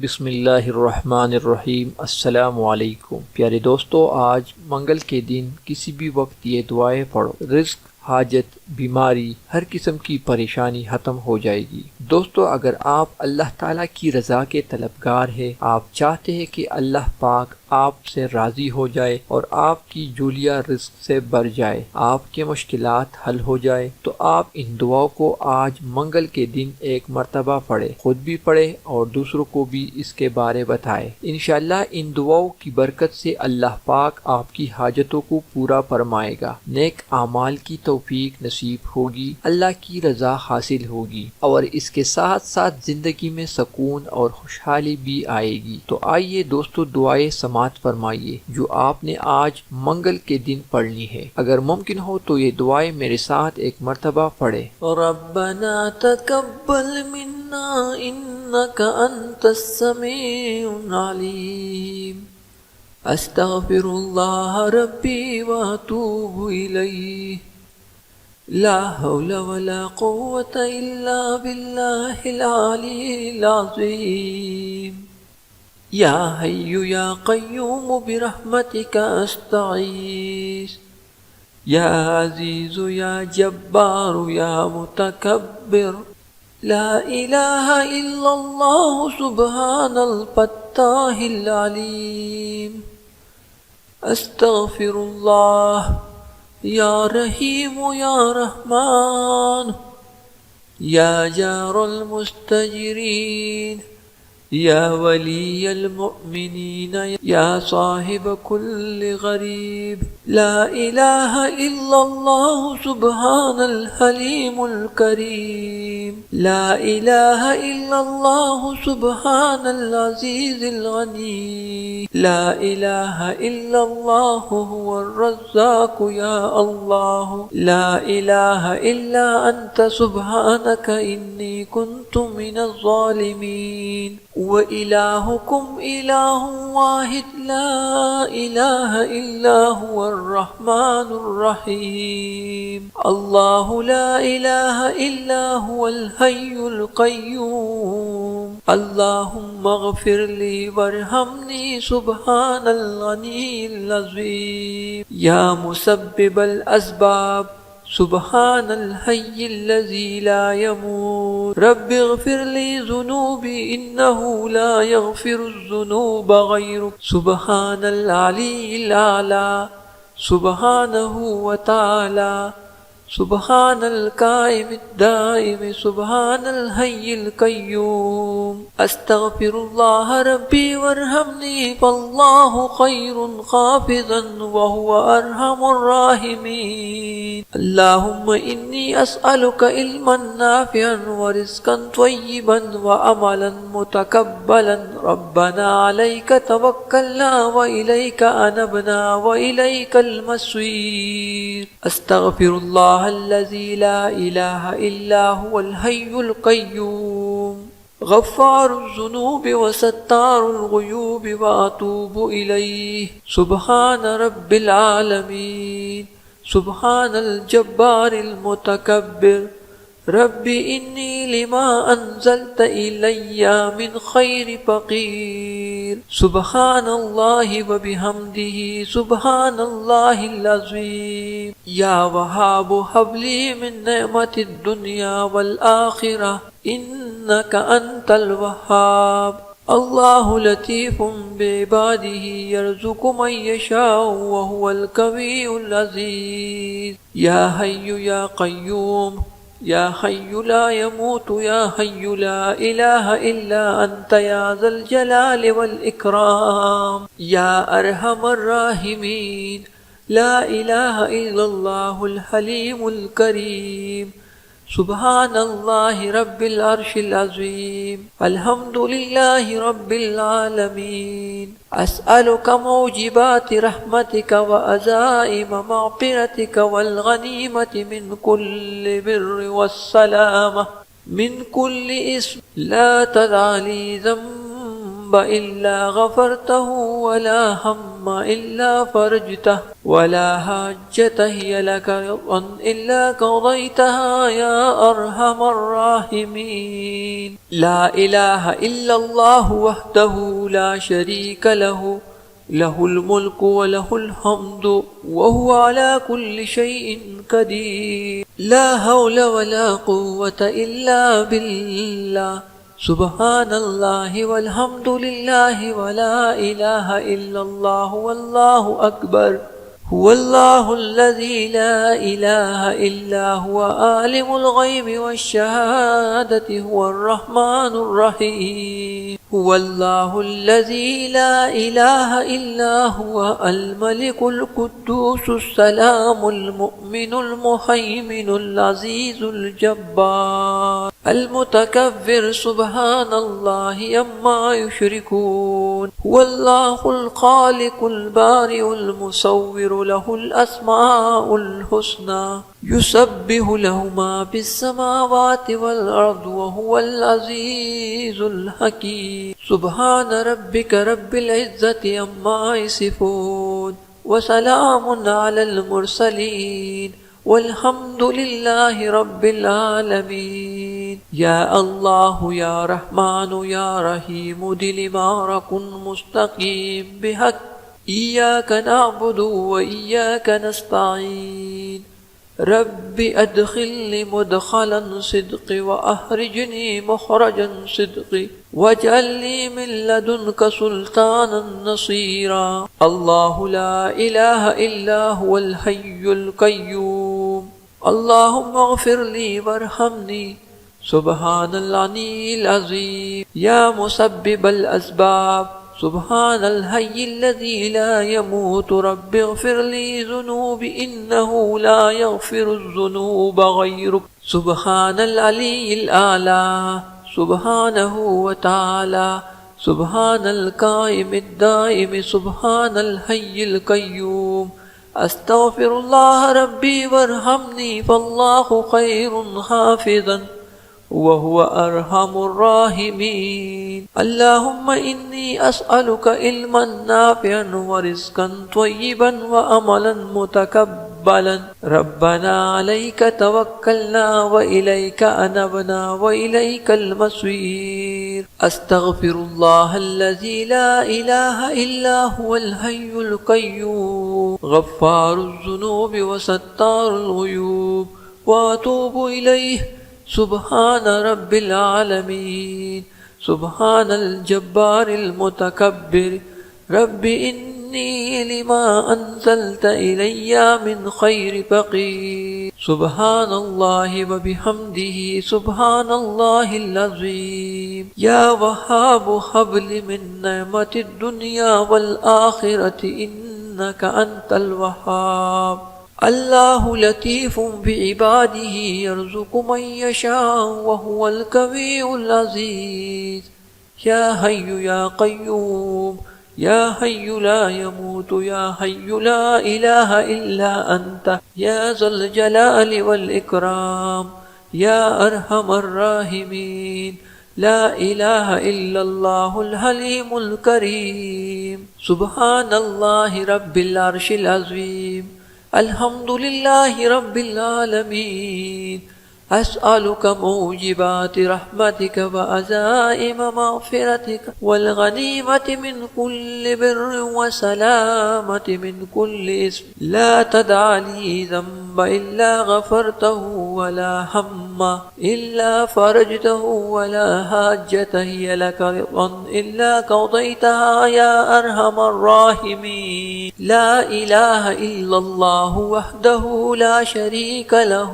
बिस्मिल्लाहिर्रहमानिर्रहीम। अस्सलामुअलैकुम। प्यारे दोस्तों, आज मंगल के दिन किसी भी वक्त ये दुआएं पढ़ो, रिस्क, हाजत, बीमारी, हर किस्म की परेशानी खत्म हो जाएगी। दोस्तों, अगर आप अल्लाह ताला की रजा के तलबगार है, आप चाहते हैं कि अल्लाह पाक आपसे राजी हो जाए और आपकी झोलियां रिस्क से भर जाए, आपके मुश्किलात हल हो जाए, तो आप इन दुआओं को आज मंगल के दिन एक मर्तबा पढ़े, खुद भी पढ़े और दूसरों को भी इसके बारे बताए। इंशाअल्लाह इन दुआओं की बरकत से अल्लाह पाक आपकी हाजतों को पूरा फरमाएगा, नेक आमाल की तौफीक नसीब होगी, अल्लाह की रजा हासिल होगी और इसके साथ साथ जिंदगी में सुकून और खुशहाली भी आएगी। तो आइए दोस्तों, दुआएं समात फरमाइए जो आपने आज मंगल के दिन पढ़नी है। अगर मुमकिन हो तो ये दुआएं मेरे साथ एक मर्तबा पढ़े। रब्बना तकब्बल मिन्ना इन्नका अंतस समीउल अलीम। अस्तगफिरुल्लाह रब्बी व अतूबु इलैह। ला हौला वला कुव्वता इल्ला बिल्लाहिल अलील अज़ीम। या हय्यु या क़य्यूम बिरहमतिका अस्तगीस। या अज़ीज़ु या जब्बारु या मुतकब्बिर। ला इलाहा इल्लल्लाहु सुब्हानल फत्ताहिल अलीम। अस्तगफिरुल्लाह। या रहीम या रहमान। या जारुल मुस्तजिरीन। या वलियल मुमिनीन। या साहिब कुल्लि गरीब। ला इलाहा इल्लल्लाहु सुब्हानल हलीमुल करीम। ला इलाहा इल्लल्लाहु सुब्हानल अज़ीज़िल गनी। ला इलाहा इल्लल्लाहु हुवर रज़्ज़ाक़ु या अल्लाह। ला इलाहा इल्ला अंत सुब्हानका इन्नी कुन्तु मिनज़ ज़ालिमीन। व इलाहुकुम इलाहुन वाहिद ला इलाहा इल्ला हुवर रहमानुर रहीम। अल्लाहु ला इलाहा इल्ला हुवल हय्युल क़य्यूम। अल्लाहुम्मा अग़फ़िरली वरहमनी सुब्हानल गनीय्यिल अज़ीम। या मुसब्बिबल अस्बाब सुब्हानल हय्यिल्लज़ी ला यमूत। रब्बिग़फ़िरली ज़ुनूबी इन्नहु ला यग़फ़िरुज़्ज़ुनूबा ग़यरुक। सुब्हानल अलीय्यिल आला। सुब्हानहु व तआला। सुब्हानल काइमिद दाइम। सुब्हानल हय्यिल क़य्यूम। अस्तग़फिरुल्लाह रब्बी वरहमनी फल्लाहु ख़ैरुन ख़ाफ़िज़न व हुवा अरहमुर राहिमीन। अल्लाहुम्मा इन्नी अस्अलुका इल्मन नाफ़िअन व रिज़्क़न त्वय्यिबन व अमलन मुतक़ब्बलन। रब्बना अलैका तवक्कलना व इलैका अनबना व इलैकल मसीर। अस्तग़फिरुल्लाह अल्लज़ी ला इलाहा इल्ला हुवल हय्युल क़य्यूम। गफ़्फ़ारुज़्ज़ुनूबि व सत्तारुल ग़ुयूबि व अतूबु इलैह। सुब्हान रब्बिल आलमीन। सुब्हानल जब्बारिल मुतकब्बिर। रब्बि इन्नी लिमा अंज़लत इलैया मिन खैरि फ़क़ीर। सुब्हानल्लाहि व बिहम्दिही सुब्हानल्लाहिल अज़ीम। या वहाबु हबली मिन नेमतिद दुनिया वल आखिरह इन्नका अंतल वहाब। अल्लाहु लतीफ़ुम बिइबादिही यर्ज़ुक़ु मन यशाअु व हुवल क़वियुल अज़ीज़। या हय्यु या क़य्यूम। या हय्यु ला यमूतु। या हय्यु ला इलाहा इल्ला अंत या ज़ल जलालि वल इकराम। या अरहमर राहिमीन। ला इलाहा इल्लल्लाहुल हलीमुल करीम। सुब्हानल्लाहि रब्बिल अर्शिल अज़ीम। अल्हम्दुलिल्लाहि रब्बिल आलमीन। अस्अलुका मौजिबाति रहमतिका व अज़ाइम मग़फ़िरतिका वल गनीमति मिन कुल्लि बिर्रि वस्सलामह मिन कुल्लि इस्म ला तदअ ली ज़ंबन ذنب إلا غفرته ولا هم إلا فرجته ولا حاجة هي لك رضا إلا قضيتها يا أرحم الراحمين. لا إله إلا الله وحده لا شريك له، له الملك وله الحمد وهو على كل شيء قدير. لا حول ولا قوة إلا بالله. سبحان الله والحمد لله ولا إله إلا الله والله أكبر. هو الله الذي لا إله إلا هو عالم الغيب والشهادة هو الرحمن الرحيم. هو الله الذي لا إله إلا هو الملك القدوس السلام المؤمن المهيمن العزيز الجبار المتكبر سبحان الله عما يشركون. هو الله الخالق البارئ المصور له الأسماء الحسنى يسبح له ما في السماوات والأرض وهو العزيز الحكيم. سبحان ربك رب العزة عما يصفون وسلام على المرسلين والحمد لله رب العالمين. يا الله يا رحمن يا رحيم دل مارك مستقيم بحق إياك نعبد وإياك نستعين. رب أدخلني مدخلا صدق وأخرجني مخرجا صدق واجعل لي من لدنك سلطانا نصيرا. الله لا إله إلا هو الحي القيوم. اللهم اغفر لي وارحمني. سبحان العلي العظيم. يا مسبب الأسباب سبحان الحي الذي لا يموت. رب اغفر لي ذنوبي إنه لا يغفر الذنوب غيرك. سبحان العلي الأعلى سبحانه وتعالى. سبحان القائم الدائم سبحان الحي القيوم. أستغفر الله ربي وارحمني فالله خير حافظا وهو أرحم الراحمين. اللهم إني أسألك علما نافعا ورزقا طيبا وأملا متقبلا. ربنا عليك توكلنا وإليك أنبنا وإليك المصير. أستغفر الله الذي لا إله إلا هو الحي القيوم غفار الذنوب وستار الغيوب وأتوب إليه. سبحان رب العالمين. سبحان الجبار المتكبر. رب إني لما أنزلت إلي من خير فقير. سبحان الله وبحمده سبحان الله العظيم. يا وهاب هب لي من نعمة الدنيا والآخرة إنك أنت الوهاب. الله لطيف بعباده يرزق من يشاء وهو القوي العزيز. يا حي يا قيوم يا حي لا يموت يا حي لا إله إلا أنت يا ذا الجلال والإكرام يا أرحم الراحمين. لا إله إلا الله الحليم الكريم. سبحان الله رب العرش العظيم. الحمد لله رب العالمين. أسألك موجبات رحمتك وعزائم مغفرتك والغنيمة من كل بر وسلامة من كل اسم. لا تدع لي ذنب إلا غفرته ولا هم إلا فرجته ولا حاجة هي لك رضا إلا قضيتها يا أرحم الراحمين. لا إله إلا الله وحده لا شريك له،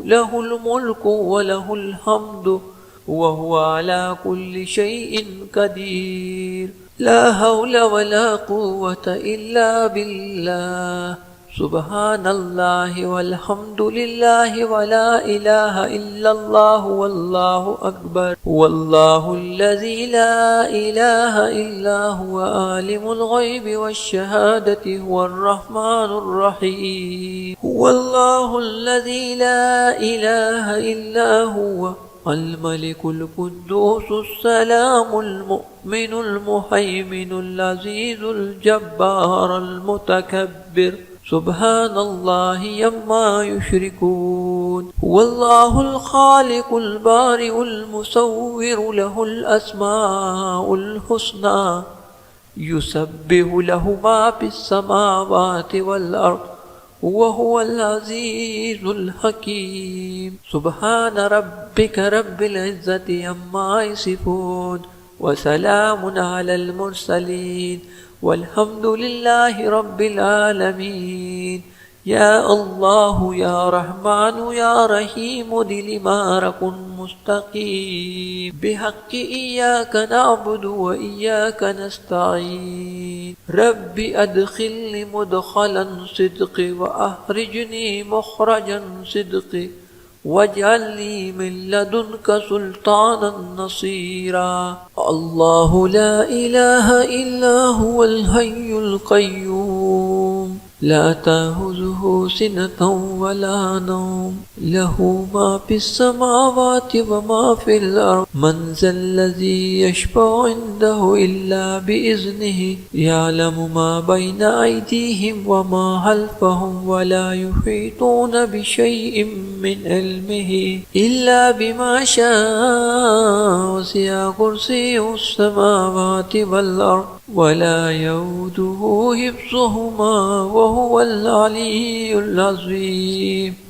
له الملك وله الحمد وهو على كل شيء قدير. لا حول ولا قوة إلا بالله. سبحان الله والحمد لله ولا إله إلا الله والله أكبر. هو الله الذي لا إله إلا هو عالم الغيب والشهادة هو الرحمن الرحيم. هو الله الذي لا إله إلا هو الملك القدوس السلام المؤمن المهيمن العزيز الجبار المتكبر سبحان الله عما يشركون. هو الله الخالق البارئ المصور له الأسماء الحسنى يسبح له ما في السماوات والأرض وهو العزيز الحكيم. سبحان ربك رب العزة عما يصفون وسلام على المرسلين والحمد لله رب العالمين. يا الله يا رحمن يا رحيم دل مارق مستقيم بحق إياك نعبد وإياك نستعين. رب أدخلني مدخلا صدق وأخرجني مخرجا صدق واجعل لي من لدنك سلطانا نصيرا. الله لا إله إلا هو الحي القيوم لا تأخذه سنة ولا نوم له ما في السماوات وما في الأرض. من ذا الذي يشفع عنده إلا بإذنه يعلم ما بين أيديهم وما خلفهم ولا يحيطون بشيء من علمه إلا بما شاء وسع كرسيه السماوات والأرض ولا يؤوده حفظهما وهو العلي العظيم.